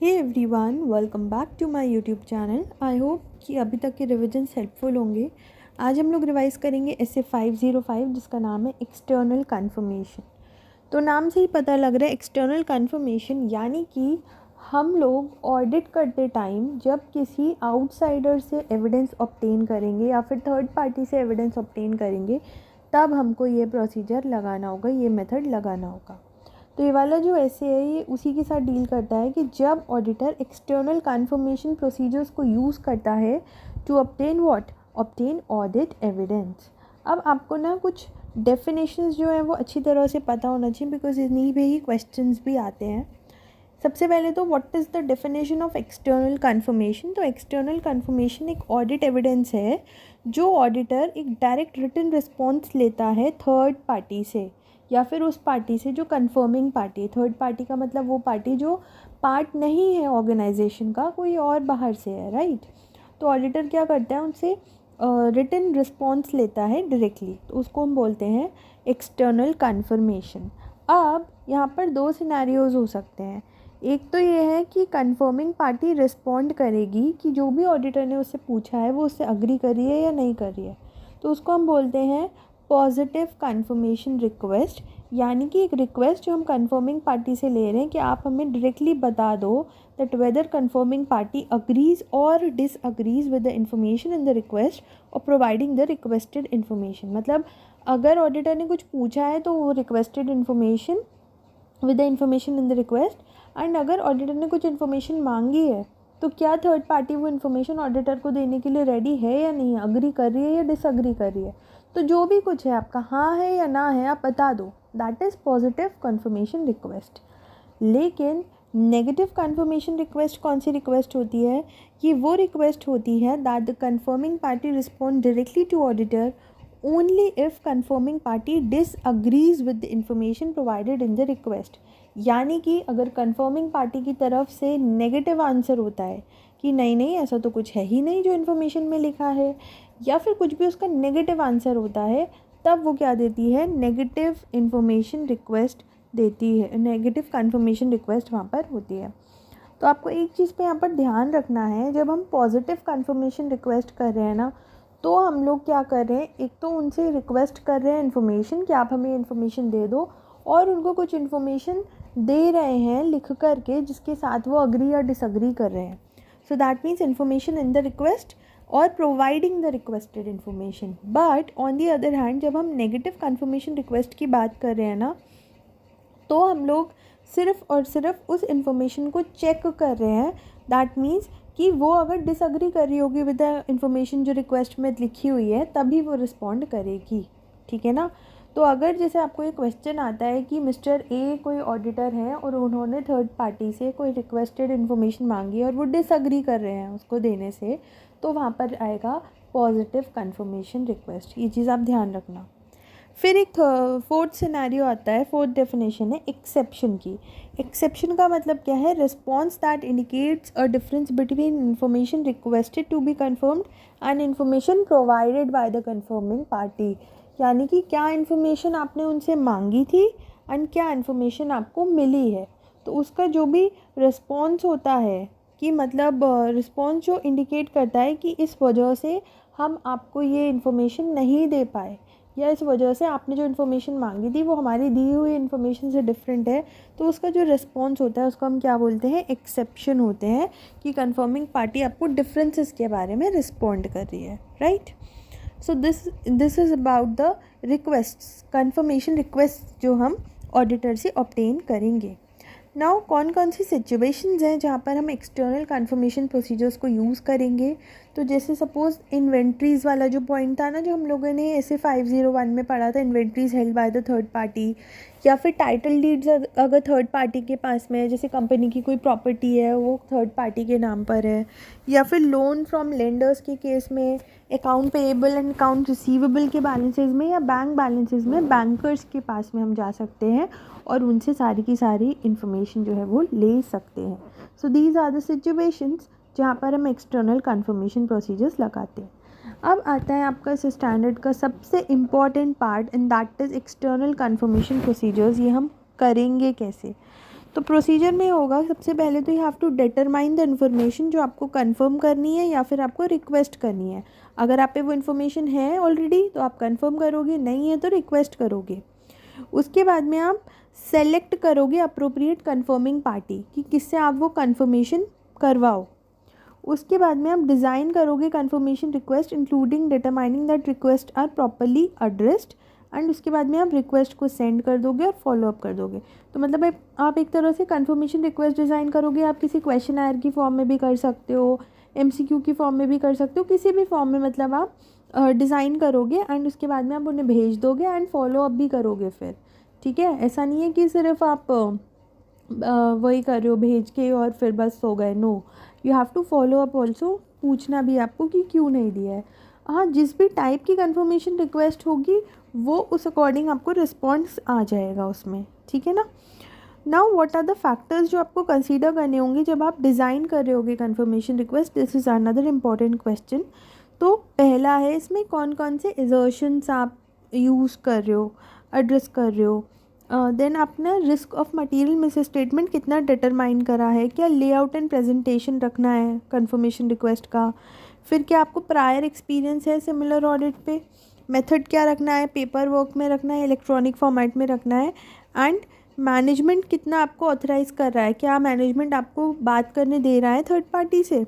Hey everyone, welcome back to my YouTube channel. I hope कि अभी तक के रिविजन्स हेल्पफुल होंगे। आज हम लोग रिवाइज़ करेंगे एसे 505 जिसका नाम है एक्सटर्नल कन्फर्मेशन। तो नाम से ही पता लग रहा है एक्सटर्नल कन्फर्मेशन यानी कि हम लोग ऑडिट करते टाइम जब किसी आउटसाइडर से एविडेंस ऑब्टेन करेंगे या फिर थर्ड पार्टी से एविडेंस ऑब्टेन करेंगे तब हमको ये प्रोसीजर लगाना होगा, ये मेथड लगाना होगा। तो ये वाला जो ऐसे है ये उसी के साथ डील करता है कि जब ऑडिटर एक्सटर्नल कन्फर्मेशन प्रोसीजर्स को यूज़ करता है टू ऑब्टेन ऑडिट एविडेंस। अब आपको ना कुछ डेफिनेशंस जो है वो अच्छी तरह से पता होना चाहिए बिकॉज इन्हीं पे ही क्वेश्चंस भी आते हैं। सबसे पहले तो what is the definition of external conformation. तो एक्सटर्नल कन्फर्मेशन एक ऑडिट एविडेंस है जो ऑडिटर एक डायरेक्ट रिटन रिस्पॉन्स लेता है थर्ड पार्टी से या फिर उस पार्टी से जो कन्फर्मिंग पार्टी है। थर्ड पार्टी का मतलब वो पार्टी जो पार्ट नहीं है ऑर्गेनाइजेशन का, कोई और बाहर से है, राइट। तो ऑडिटर क्या करता है, उनसे रिटन रिस्पॉन्स लेता है डायरेक्टली, तो उसको हम बोलते हैं एक्सटर्नल कन्फर्मेशन। अब यहाँ पर दो सिनेरियोज हो सकते हैं। एक तो ये है कि कन्फर्मिंग पार्टी रिस्पॉन्ड करेगी कि जो भी ऑडिटर ने उससे पूछा है वो उससे अग्री करी है या नहीं करी है, तो उसको हम बोलते हैं पॉजिटिव कन्फर्मेशन रिक्वेस्ट। यानी कि एक रिक्वेस्ट जो हम कन्फर्मिंग पार्टी से ले रहे हैं कि आप हमें डायरेक्टली बता दो that whether confirming party agrees और disagrees with the information in the request और प्रोवाइडिंग द रिक्वेस्टेड इन्फॉर्मेशन। मतलब अगर ऑडिटर ने कुछ पूछा है तो वो requested information with the information in the request, and अगर ऑडिटर ने कुछ इन्फॉर्मेशन मांगी है तो क्या थर्ड पार्टी वो इन्फॉर्मेशन ऑडिटर को देने के लिए रेडी है या नहीं, अग्री कर रही है या डिसअग्री कर रही है। तो जो भी कुछ है आपका हाँ है या ना है आप बता दो, that is positive confirmation request. लेकिन नेगेटिव कन्फर्मेशन रिक्वेस्ट कौन सी रिक्वेस्ट होती है, कि वो रिक्वेस्ट होती है that the confirming party respond directly to auditor only if confirming party disagrees with the information provided in the request. यानी कि अगर कन्फर्मिंग पार्टी की तरफ से नेगेटिव आंसर होता है कि नहीं नहीं ऐसा तो कुछ है ही नहीं जो इन्फॉर्मेशन में लिखा है, या फिर कुछ भी उसका नेगेटिव आंसर होता है, तब वो क्या देती है, नेगेटिव इन्फॉर्मेशन रिक्वेस्ट देती है, नेगेटिव कन्फर्मेशन रिक्वेस्ट वहाँ पर होती है। तो आपको एक चीज़ पे यहाँ पर ध्यान रखना है, जब हम पॉजिटिव कन्फर्मेशन रिक्वेस्ट कर रहे हैं ना, तो हम लोग क्या कर रहे हैं, एक तो उनसे रिक्वेस्ट कर रहे हैं इन्फॉर्मेशन कि आप हमें इन्फॉर्मेशन दे दो, और उनको कुछ इन्फॉर्मेशन दे रहे हैं लिख करके जिसके साथ वो अग्री या डिसअग्री कर रहे हैं। So that means information in the request और providing the requested information. But on the other hand जब हम नेगेटिव कन्फर्मेशन रिक्वेस्ट की बात कर रहे हैं ना, तो हम लोग सिर्फ और सिर्फ उस इन्फॉर्मेशन को चेक कर रहे हैं। दैट मीन्स कि वो अगर डिसअग्री कर रही होगी विद द इन्फॉर्मेशन जो रिक्वेस्ट में लिखी हुई है तभी वो रिस्पॉन्ड करेगी, ठीक है ना। तो अगर जैसे आपको एक क्वेश्चन आता है कि मिस्टर ए कोई ऑडिटर है और उन्होंने थर्ड पार्टी से कोई रिक्वेस्टेड इन्फॉर्मेशन मांगी और वो डिसअग्री कर रहे हैं उसको देने से, तो वहाँ पर आएगा पॉजिटिव कन्फर्मेशन रिक्वेस्ट। ये चीज़ आप ध्यान रखना। फिर एक फोर्थ सिनेरियो आता है, फोर्थ डेफिनेशन है एक्सेप्शन की। एक्सेप्शन का मतलब क्या है, response that indicates a difference between information requested to be confirmed and information provided by the confirming party. यानी कि क्या इन्फॉर्मेशन आपने उनसे मांगी थी एंड क्या इन्फॉर्मेशन आपको मिली है, तो उसका जो भी रिस्पॉन्स होता है कि मतलब रिस्पॉन्स जो इंडिकेट करता है कि इस वजह से हम आपको ये इन्फॉर्मेशन नहीं दे पाए, या इस वजह से आपने जो इन्फॉर्मेशन मांगी थी वो हमारी दी हुई इन्फॉर्मेशन से डिफरेंट है, तो उसका जो रिस्पॉन्स होता है उसको हम क्या बोलते हैं, एक्सेप्शन होते हैं, कि कन्फर्मिंग पार्टी आपको डिफरेंसेस के बारे में रिस्पॉन्ड कर रही है, right. So this is about the requests, confirmation request जो हम ऑडिटर से ऑब्टेन करेंगे। नाउ कौन कौन सी सिचुएशंस हैं जहाँ पर हम एक्सटर्नल कन्फर्मेशन प्रोसीजर्स को यूज़ करेंगे। तो जैसे सपोज़ इन्वेंट्रीज़ वाला जो पॉइंट था ना, जो हम लोगों ने ऐसे 501 में पढ़ा था, inventories held by the third party, या फिर टाइटल डीड्स अगर थर्ड पार्टी के पास में है, जैसे कंपनी की कोई प्रॉपर्टी है वो थर्ड पार्टी के नाम पर है, या फिर लोन फ्रॉम लेंडर्स के केस में, account payable and account receivable के बैलेंसेज में, या बैंक बैलेंसेज में बैंकर्स के पास में हम जा सकते हैं और उनसे सारी की सारी इन्फॉर्मेशन जो है वो ले सकते हैं। So these are the situations जहाँ पर हम एक्सटर्नल कन्फर्मेशन प्रोसीजर्स लगाते हैं। अब आता है आपका इस स्टैंडर्ड का सबसे important part, and that is external conformation procedures. ये हम करेंगे कैसे। तो प्रोसीजर में होगा, सबसे पहले तो you have to determine the information जो आपको कंफर्म करनी है या फिर आपको रिक्वेस्ट करनी है। अगर आप पे वो इन्फॉर्मेशन है ऑलरेडी तो आप कंफर्म करोगे, नहीं है तो रिक्वेस्ट करोगे। उसके बाद में आप सेलेक्ट करोगे अप्रोप्रिएट कंफर्मिंग पार्टी कि किससे आप वो कंफर्मेशन करवाओ। उसके बाद में आप डिज़ाइन करोगे confirmation request including determining that request are properly addressed, and उसके बाद में आप रिक्वेस्ट को सेंड कर दोगे और फॉलोअप कर दोगे। तो मतलब आप एक तरह से कंफर्मेशन रिक्वेस्ट डिज़ाइन करोगे। आप किसी क्वेश्चन आयर की फॉर्म में भी कर सकते हो, MCQ की फॉर्म में भी कर सकते हो, किसी भी फॉर्म में मतलब आप डिज़ाइन करोगे एंड उसके बाद में आप उन्हें भेज दोगे एंड फॉलोअप भी करोगे फिर। ठीक है, ऐसा नहीं है कि सिर्फ आप वही कर रहे हो भेज के और फिर बस हो गए। No, you have to follow up also, पूछना भी आपको कि क्यों नहीं दिया है। हाँ, जिस भी टाइप की कंफर्मेशन रिक्वेस्ट होगी वो उस अकॉर्डिंग आपको रिस्पॉन्स आ जाएगा उसमें। ठीक है ना। Now what are the factors जो आपको कंसीडर करने होंगे जब आप डिज़ाइन कर रहे होगे confirmation request. This is another important question. तो पहला है इसमें कौन कौन से एजर्शंस आप यूज़ कर रहे हो, एड्रेस कर रहे हो। देन आपने risk of material miss statement कितना डिटरमाइन करा है, क्या लेआउट एंड प्रेजेंटेशन रखना है कंफर्मेशन रिक्वेस्ट का। फिर क्या आपको प्रायर एक्सपीरियंस है सिमिलर ऑडिट पे, मेथड क्या रखना है, पेपर वर्क में रखना है, इलेक्ट्रॉनिक फॉर्मेट में रखना है, एंड मैनेजमेंट कितना आपको ऑथराइज़ कर रहा है, क्या मैनेजमेंट आपको बात करने दे रहा है थर्ड पार्टी से।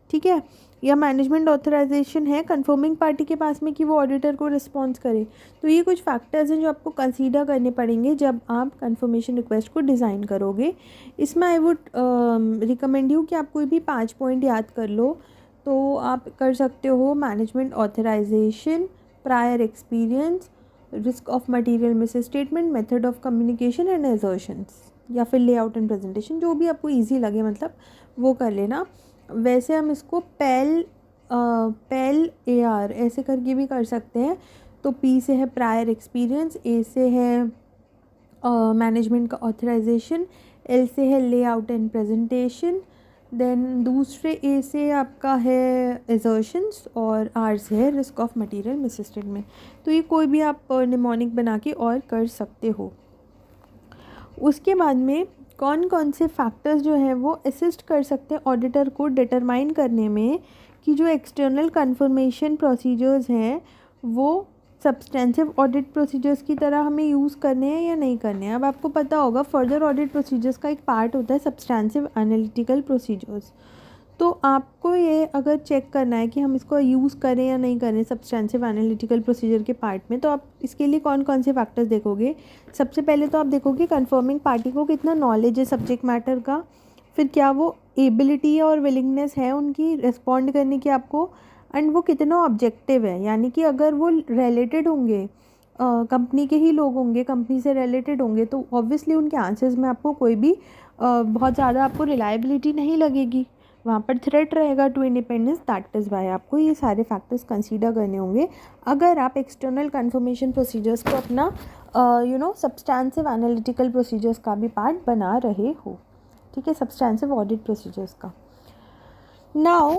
ठीक है, या मैनेजमेंट ऑथराइजेशन है कंफर्मिंग पार्टी के पास में कि वो ऑडिटर को रिस्पॉन्स करे। तो ये कुछ फैक्टर्स हैं जो आपको कंसीडर करने पड़ेंगे जब आप कंफर्मेशन रिक्वेस्ट को डिज़ाइन करोगे। इसमें आई वुड रिकमेंड यू कि आप कोई भी 5 पॉइंट याद कर लो। तो आप कर सकते हो management authorisation, prior experience, risk of material misstatement, method of communication and assertions, या फिर लेआउट एंड प्रेजेंटेशन, जो भी आपको ईजी लगे मतलब वो कर लेना। वैसे हम इसको पेल AR ऐसे करके भी कर सकते हैं। तो P से है प्रायर एक्सपीरियंस, A से है मैनेजमेंट का ऑथराइजेशन, L से है लेआउट एंड प्रेजेंटेशन, देन दूसरे A से आपका है एजर्शंस और R से है risk of material miss statement. तो ये कोई भी आप निमोनिक बना के और कर सकते हो। उसके बाद में कौन कौन से फैक्टर्स जो हैं वो असिस्ट कर सकते हैं ऑडिटर को डिटरमाइन करने में कि जो एक्सटर्नल कंफर्मेशन प्रोसीजर्स हैं वो सब्सटेंसिव ऑडिट प्रोसीजर्स की तरह हमें यूज़ करने हैं या नहीं करने हैं। अब आपको पता होगा फर्दर ऑडिट प्रोसीजर्स का एक पार्ट होता है सब्सटेंसिव एनालिटिकल प्रोसीजर्स। तो आपको ये अगर चेक करना है कि हम इसको यूज़ करें या नहीं करें सब्सटेंसिव एनालिटिकल प्रोसीजर के पार्ट में, तो आप इसके लिए कौन कौन से फैक्टर्स देखोगे। सबसे पहले तो आप देखोगे कंफर्मिंग पार्टी को कितना नॉलेज है सब्जेक्ट मैटर का, फिर क्या वो एबिलिटी और विलिंगनेस है उनकी रिस्पॉन्ड करने की आपको, एंड वो कितना ऑब्जेक्टिव है, यानी कि अगर वो रिलेटेड होंगे कंपनी के ही लोग होंगे, कंपनी से रिलेटेड होंगे, तो ऑब्वियसली उनके आंसर्स में आपको कोई भी बहुत ज़्यादा आपको रिलायबिलिटी नहीं लगेगी, वहाँ पर थ्रेट रहेगा to independence. That is why आपको ये सारे फैक्टर्स कंसीडर करने होंगे अगर आप एक्सटर्नल कंफर्मेशन प्रोसीजर्स को अपना सब्सटेंसिव एनालिटिकल प्रोसीजर्स का भी पार्ट बना रहे हो। ठीक है, सब्सटेंसिव ऑडिट प्रोसीजर्स का। नाउ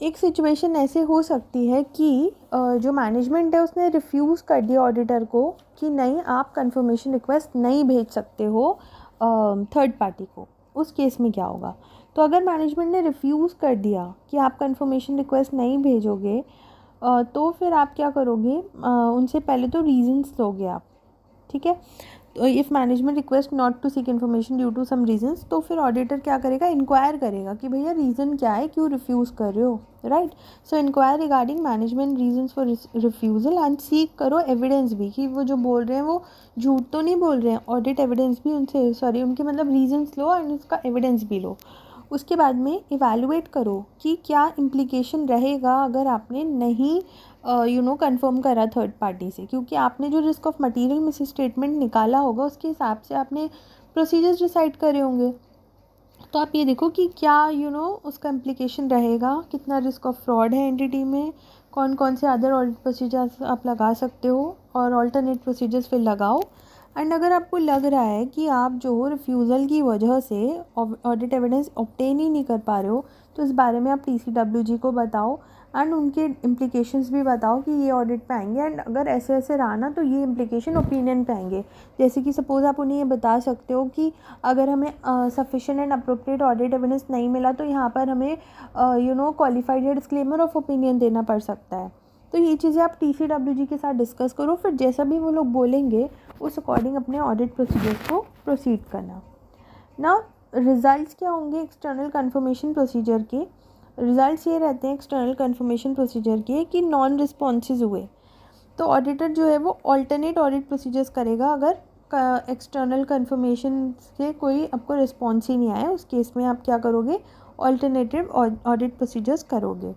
एक सिचुएशन ऐसे हो सकती है कि जो मैनेजमेंट है उसने रिफ्यूज़ कर दिया ऑडिटर को कि नहीं आप कंफर्मेशन रिक्वेस्ट नहीं भेज सकते हो थर्ड पार्टी को। उस केस में क्या होगा। तो अगर मैनेजमेंट ने रिफ्यूज़ कर दिया कि आप कंफर्मेशन रिक्वेस्ट नहीं भेजोगे तो फिर आप क्या करोगे, उनसे पहले तो रीजंस दोगे आप। ठीक है, तो if management request not to seek information due to some reasons, तो फिर ऑडिटर क्या करेगा, इंक्वायर करेगा कि भैया रीज़न क्या है, क्यों रिफ्यूज़ कर रहे हो। Right, so inquire regarding management reasons for refusal and seek करो एविडेंस भी कि वो जो बोल रहे हैं वो झूठ तो नहीं बोल रहे हैं। ऑडिट एविडेंस भी उनसे उनके मतलब रीजंस लो एंड उसका एविडेंस भी लो। उसके बाद में इवैल्यूएट करो कि क्या इम्प्लीकेशन रहेगा अगर आपने नहीं कंफर्म करा थर्ड पार्टी से, क्योंकि आपने जो risk of material miss statement निकाला होगा उसके हिसाब से आपने प्रोसीजर्स डिसाइड करे होंगे। तो आप ये देखो कि क्या उसका इम्प्लीकेशन रहेगा, कितना रिस्क ऑफ फ्रॉड है एंटिटी में, कौन कौन से अदर ऑडिट प्रोसीजर्स आप लगा सकते हो और ऑल्टरनेट प्रोसीजर्स फिर लगाओ एंड अगर आपको लग रहा है कि आप जो रिफ्यूज़ल की वजह से ऑडिट एविडेंस ऑब्टेन ही नहीं कर पा रहे हो, तो इस बारे में आप TCWG को बताओ एंड उनके इम्प्लीकेशंस भी बताओ कि ये ऑडिट पे आएंगे, एंड अगर ऐसे ऐसे रहा ना तो ये इम्प्लीकेशन ओपिनियन पे आएंगे। जैसे कि सपोज़ आप उन्हें ये बता सकते हो कि अगर हमें sufficient and appropriate audit evidence नहीं मिला तो यहाँ पर हमें क्वालिफाइड डिस्क्लेमर ऑफ ओपिनियन देना पड़ सकता है। तो ये चीज़ें आप TCWG के साथ डिस्कस करो, फिर जैसा भी वो लोग बोलेंगे उस अकॉर्डिंग अपने ऑडिट प्रोसीजर्स को प्रोसीड करना। ना रिज़ल्ट्स क्या होंगे एक्सटर्नल कन्फर्मेशन प्रोसीजर के? रिज़ल्ट्स ये रहते हैं एक्सटर्नल कन्फर्मेशन प्रोसीजर के कि नॉन रिस्पॉन्सेज हुए तो ऑडिटर जो है वो ऑल्टरनेट ऑडिट प्रोसीजर्स करेगा। अगर एक्सटर्नल कन्फर्मेशन से कोई आपको रिस्पॉन्स ही नहीं आया, उस केस में आप क्या करोगे? ऑल्टरनेटिव ऑडिट प्रोसीजर्स करोगे।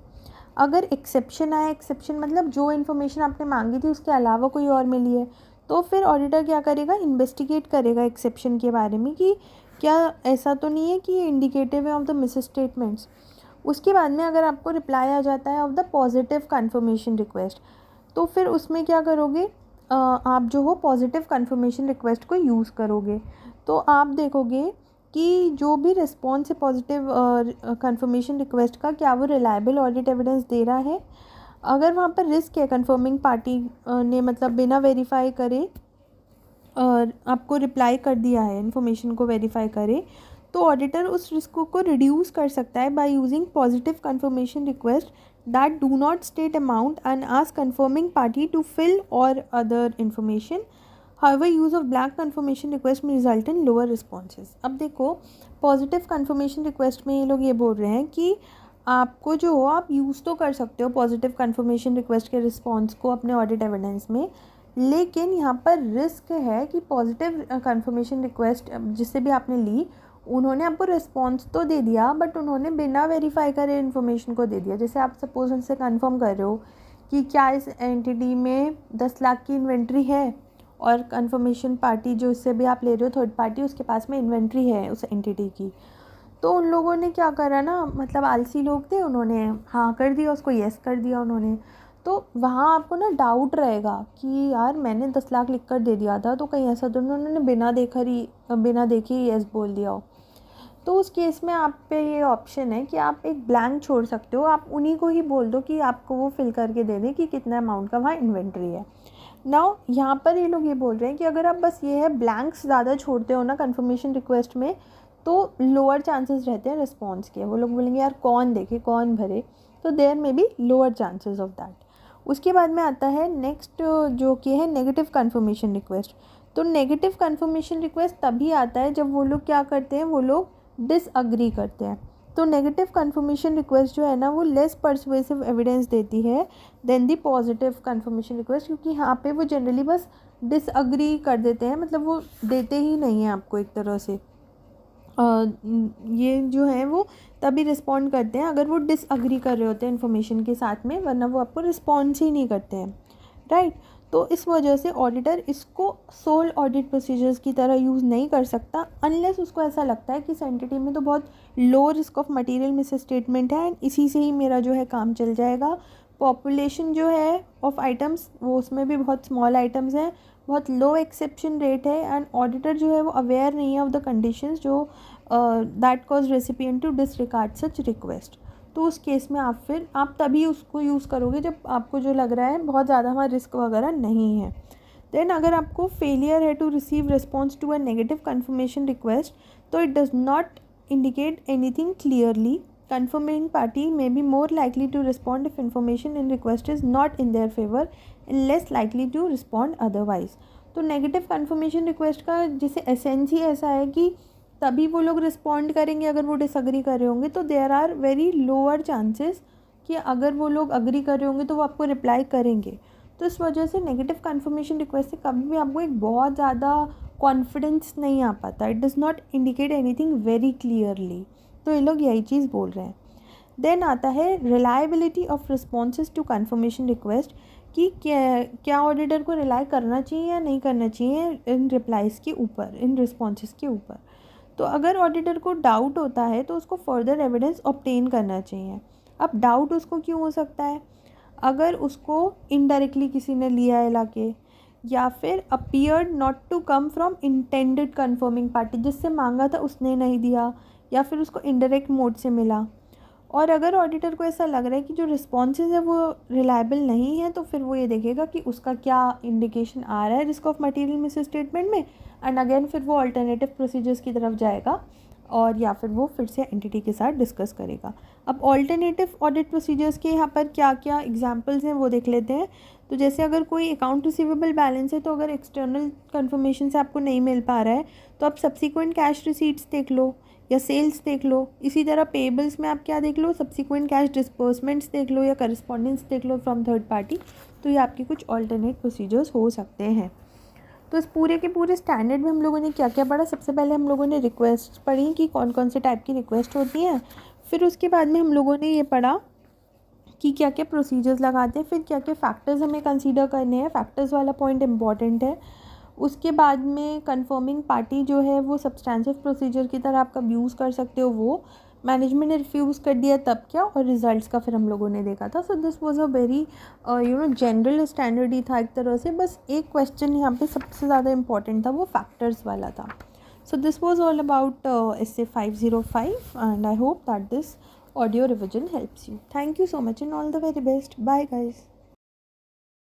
अगर एक्सेप्शन आया, एक्सेप्शन मतलब जो इन्फॉर्मेशन आपने मांगी थी उसके अलावा कोई और मिली है, तो फिर ऑडिटर क्या करेगा? इन्वेस्टिगेट करेगा एक्सेप्शन के बारे में कि क्या ऐसा तो नहीं है कि ये इंडिकेटिव है ऑफ द मिस स्टेटमेंट्स। उसके बाद में अगर आपको रिप्लाई आ जाता है of the positive confirmation request, तो फिर उसमें क्या करोगे? आप जो हो पॉजिटिव कन्फर्मेशन रिक्वेस्ट को यूज़ करोगे। तो आप देखोगे कि जो भी रिस्पॉन्स है पॉजिटिव कन्फर्मेशन रिक्वेस्ट का, क्या वो रिलायबल ऑडिट एविडेंस दे रहा है। अगर वहाँ पर रिस्क है, कन्फर्मिंग पार्टी ने मतलब बिना वेरीफाई करे और आपको रिप्लाई कर दिया है, इन्फॉर्मेशन को वेरीफाई करे, तो ऑडिटर उस रिस्क को रिड्यूस कर सकता है by using positive confirmation request that do not state amount and ask confirming party to fill और other information. However, use of blank confirmation request may result in lower responses। अब देखो positive confirmation request में ये लोग ये बोल रहे हैं कि आपको जो हो आप यूज़ तो कर सकते हो पॉजिटिव कन्फर्मेशन रिक्वेस्ट के रिस्पॉन्स को अपने ऑडिट एविडेंस में, लेकिन यहाँ पर रिस्क है कि पॉजिटिव कन्फर्मेशन रिक्वेस्ट जिससे भी आपने ली, उन्होंने आपको रिस्पॉन्स तो दे दिया बट उन्होंने बिना वेरीफाई करे इन्फॉर्मेशन को दे दिया। जैसे आप सपोज उनसे कन्फर्म कर रहे हो कि क्या इस एंटिटी में 10 लाख की इन्वेंट्री है, और कन्फर्मेशन पार्टी जो इससे भी आप ले रहे हो थर्ड पार्टी, उसके पास में इन्वेंट्री है उस एंटिटी की, तो उन लोगों ने क्या करा ना, मतलब आलसी लोग थे, उन्होंने हाँ कर दिया, उसको येस कर दिया उन्होंने। तो वहाँ आपको ना डाउट रहेगा कि यार मैंने 10 लाख लिख कर दे दिया था, तो कहीं ऐसा तो उन्होंने बिना देखे ही येस बोल दिया हो। तो उस केस में आप पे ये ऑप्शन है कि आप एक ब्लैंक छोड़ सकते हो, आप उन्हीं को ही बोल दो कि आपको वो फिल करके दे दें कि कितना अमाउंट का वहाँ इन्वेंट्री है। नाउ यहाँ पर ये लोग ये बोल रहे हैं कि अगर आप बस ये है ब्लैंक्स ज़्यादा छोड़ते हो ना कन्फर्मेशन रिक्वेस्ट में, तो लोअर चांसेस रहते हैं रिस्पॉन्स के। वो लोग बोलेंगे यार कौन देखे कौन भरे, तो देयर में be lower chances of that. उसके बाद में आता है नेक्स्ट जो कि है नेगेटिव कन्फर्मेशन रिक्वेस्ट। तो नेगेटिव कन्फर्मेशन रिक्वेस्ट तभी आता है जब वो लोग क्या करते हैं, वो लोग डिसअग्री करते हैं। तो नेगेटिव कन्फर्मेशन रिक्वेस्ट जो है ना वो लेस परसुएसिव एविडेंस देती है then the positive confirmation request, क्योंकि यहाँ पे वो जनरली बस डिसअग्री कर देते हैं, मतलब वो देते ही नहीं हैं आपको एक तरह से। ये जो है वो तभी रिस्पॉन्ड करते हैं अगर वो डिसअग्री कर रहे होते हैं इन्फॉर्मेशन के साथ में, वरना वो आपको रिस्पॉन्स ही नहीं करते हैं, राइट। तो इस वजह से ऑडिटर इसको सोल ऑडिट प्रोसीजर्स की तरह यूज़ नहीं कर सकता अनलेस उसको ऐसा लगता है कि इस एंटिटी में तो बहुत low risk of material miss statement है एंड इसी से ही मेरा जो है काम चल जाएगा। पॉपुलेशन जो है ऑफ आइटम्स वो उसमें भी बहुत स्मॉल आइटम्स हैं, बहुत लो एक्सेप्शन रेट है, एंड ऑडिटर जो है वो अवेयर नहीं है ऑफ द कंडीशंस जो that cause recipient to disregard such request. तो उस केस में आप तभी उसको यूज़ करोगे जब आपको जो लग रहा है बहुत ज़्यादा वहाँ रिस्क वगैरह नहीं है। देन अगर आपको फेलियर है to receive response to a negative confirmation request, तो it does not indicate anything clearly. Confirming party may be more likely to respond if information in request is not in their favor and less likely to respond otherwise. तो negative confirmation request का जैसे essence ही ऐसा है कि तभी वो लोग respond करेंगे अगर वो डिसअग्री कर रहे होंगे, तो there are very lower chances कि अगर वो लोग अग्री कर रहे होंगे तो वो आपको रिप्लाई करेंगे। तो इस वजह से नेगेटिव कन्फर्मेशन रिक्वेस्ट से कभी भी आपको एक बहुत ज़्यादा कॉन्फिडेंस नहीं आ पाता, it does not indicate anything very clearly. तो ये लोग यही चीज़ बोल रहे हैं। देन आता है reliability of responses to confirmation request कि क्या ऑडिटर को रिलाई करना चाहिए या नहीं करना चाहिए इन रिप्लाइज़ के ऊपर, इन रिस्पॉन्सेज के ऊपर। तो अगर ऑडिटर को डाउट होता है तो उसको फर्दर एविडेंस ऑब्टेन करना चाहिए। अब डाउट उसको क्यों हो सकता है? अगर उसको इनडायरेक्टली किसी ने लिया है लाके, या फिर appeared not to come from intended confirming party, जिससे मांगा था उसने नहीं दिया या फिर उसको इनडायरेक्ट मोड से मिला। और अगर ऑडिटर को ऐसा लग रहा है कि जो रिस्पॉन्सेज है वो रिलायबल नहीं है, तो फिर वो ये देखेगा कि उसका क्या इंडिकेशन आ रहा है risk of material miss statement में, एंड अगेन फिर वो अल्टरनेटिव प्रोसीजर्स की तरफ जाएगा और या फिर वो फिर से एंटिटी के साथ डिस्कस करेगा। अब ऑल्टरनेटिव ऑडिट प्रोसीजर्स के यहाँ पर क्या क्या एग्जांपल्स हैं वो देख लेते हैं। तो जैसे अगर कोई अकाउंट रिसीवेबल बैलेंस है, तो अगर एक्सटर्नल कन्फर्मेशन से आपको नहीं मिल पा रहा है तो आप सब्सिक्वेंट कैश रिसीट्स देख लो या सेल्स देख लो। इसी तरह पेबल्स में आप क्या देख लो, सब्सिक्वेंट कैश डिस्बर्समेंट्स देख लो या करस्पॉन्डेंस देख लो फ्रॉम थर्ड पार्टी। तो ये आपके कुछ ऑल्टरनेट प्रोसीजर्स हो सकते हैं। तो इस पूरे के पूरे स्टैंडर्ड में हम लोगों ने क्या क्या पढ़ा? सबसे पहले हम लोगों ने रिक्वेस्ट पढ़ी कि कौन कौन से टाइप की रिक्वेस्ट होती हैं। फिर उसके बाद में हम लोगों ने ये पढ़ा कि क्या क्या प्रोसीजर्स लगाते हैं, फिर क्या क्या फैक्टर्स हमें कंसीडर करने हैं। फैक्टर्स वाला पॉइंट इंपॉर्टेंट है। उसके बाद में कंफर्मिंग पार्टी जो है वो सब्सटेंसिव प्रोसीजर की तरह आप यूज़ कर सकते हो, वो मैनेजमेंट ने रिफ्यूज़ कर दिया तब क्या, और रिजल्ट्स का फिर हम लोगों ने देखा था। So this was a very general standard ही था एक तरह से। बस एक क्वेश्चन यहाँ पे सबसे ज़्यादा इंपॉर्टेंट था, वो फैक्टर्स वाला था। So this was all about essay 505 and I hope that this audio revision helps you. Thank you so much and all the very best. Bye guys.